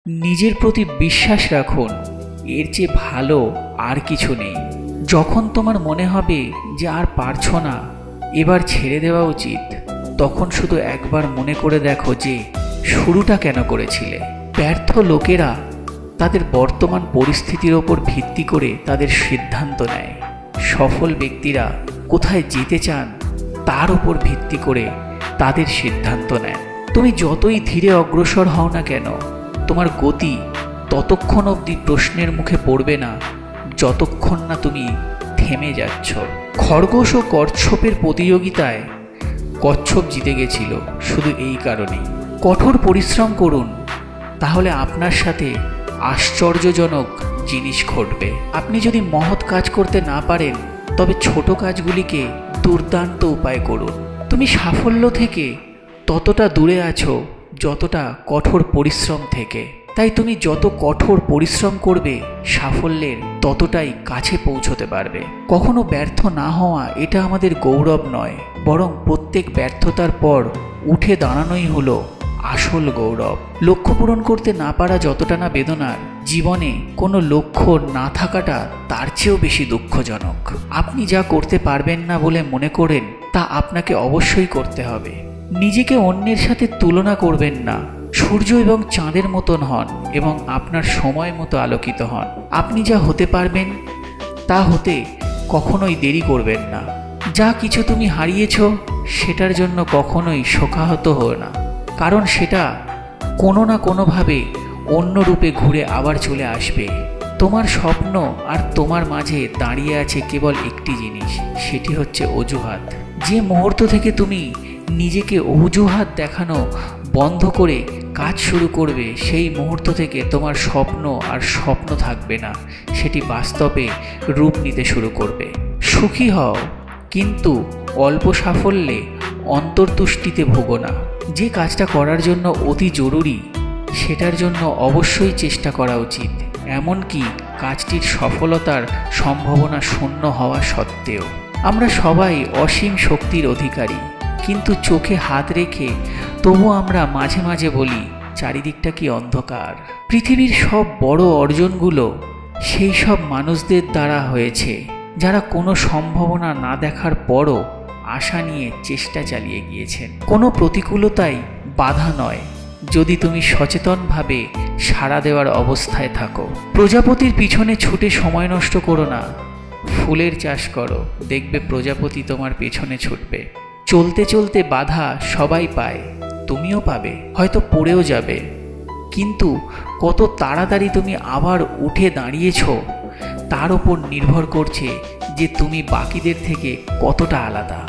নিজের প্রতি বিশ্বাস রাখুন, এর চেয়ে ভালো আর কিছু নেই। যখন তোমার মনে হবে যে আর পারছো না, এবার ছেড়ে দেওয়া উচিত, তখন শুধু একবার মনে করে দেখো যে শুরুটা কেন করেছিলে। ব্যর্থ লোকেরা তাদের বর্তমান পরিস্থিতির ওপর ভিত্তি করে তাদের সিদ্ধান্ত নেয়। সফল ব্যক্তিরা কোথায় যেতে চান তার উপর ভিত্তি করে তাদের সিদ্ধান্ত নেয়। তুমি যতই ধীরে অগ্রসর হও না কেন, তোমার গতি ততক্ষণ অবধি প্রশ্নের মুখে পড়বে না যতক্ষণ না তুমি থেমে যাচ্ছ। খরগোশ ও কচ্ছপের প্রতিযোগিতায় কচ্ছপ জিতে গেছিল শুধু এই কারণেই। কঠোর পরিশ্রম করুন, তাহলে আপনার সাথে আশ্চর্যজনক জিনিস ঘটবে। আপনি যদি মহৎ কাজ করতে না পারেন, তবে ছোট কাজগুলিকে দুর্দান্ত উপায় করুন। তুমি সাফল্য থেকে ততটা দূরে আছো যতটা কঠোর পরিশ্রম থেকে। তাই তুমি যত কঠোর পরিশ্রম করবে, সাফল্যের ততটাই কাছে পৌঁছতে পারবে। কখনো ব্যর্থ না হওয়া এটা আমাদের গৌরব নয়, বরং প্রত্যেক ব্যর্থতার পর উঠে দাঁড়ানোই হলো আসল গৌরব। লক্ষ্য পূরণ করতে না পারা যতটা না বেদনার, জীবনে কোনো লক্ষ্য না থাকাটা তার চেয়েও বেশি দুঃখজনক। আপনি যা করতে পারবেন না বলে মনে করেন, তা আপনাকে অবশ্যই করতে হবে। নিজেকে অন্যের সাথে তুলনা করবেন না। সূর্য এবং চাঁদের মতন হন এবং আপনার সময় মতো আলোকিত হন। আপনি যা হতে পারবেন তা হতে কখনোই দেরি করবেন না। যা কিছু তুমি হারিয়েছ, সেটার জন্য কখনোই শোকাহত হও না, কারণ সেটা কোনো না কোনোভাবে অন্য রূপে ঘুরে আবার চলে আসবে। তোমার স্বপ্ন আর তোমার মাঝে দাঁড়িয়ে আছে কেবল একটি জিনিস, সেটি হচ্ছে অজুহাত। যে মুহূর্ত থেকে তুমি নিজেকে অজুহাত দেখানো বন্ধ করে কাজ শুরু করবে, সেই মুহূর্ত থেকে তোমার স্বপ্ন আর স্বপ্ন থাকবে না, সেটি বাস্তবে রূপ নিতে শুরু করবে। সুখী হও, কিন্তু অল্প সাফল্যে অন্তর্তুষ্টিতে ভোগো না। যে কাজটা করার জন্য অতি জরুরি, সেটার জন্য অবশ্যই চেষ্টা করা উচিত, এমনকি কাজটির সফলতার সম্ভাবনা শূন্য হওয়া সত্ত্বেও। আমরা সবাই অসীম শক্তির অধিকারী, কিন্তু চোখে হাত রেখে তবু আমরা মাঝে মাঝে বলি চারিদিকটা কি অন্ধকার। পৃথিবীর সব বড় অর্জনগুলো সেই সব মানুষদের দ্বারা হয়েছে যারা কোনো সম্ভাবনা না দেখার পরও আশা নিয়ে চেষ্টা চালিয়ে গিয়েছেন। কোনো প্রতিকূলতাই বাধা নয় যদি তুমি সচেতনভাবে সাড়া দেওয়ার অবস্থায় থাকো। প্রজাপতির পিছনে ছুটে সময় নষ্ট করো না, ফুলের চাষ করো, দেখবে প্রজাপতি তোমার পেছনে ছুটবে। চলতে চলতে বাধা সবাই পায়, তুমিও পাবে, হয়তো পড়েও যাবে, কিন্তু কত তাড়াতাড়ি তুমি আবার উঠে দাঁড়িয়েছ তার উপর নির্ভর করছে যে তুমি বাকিদের থেকে কতটা আলাদা।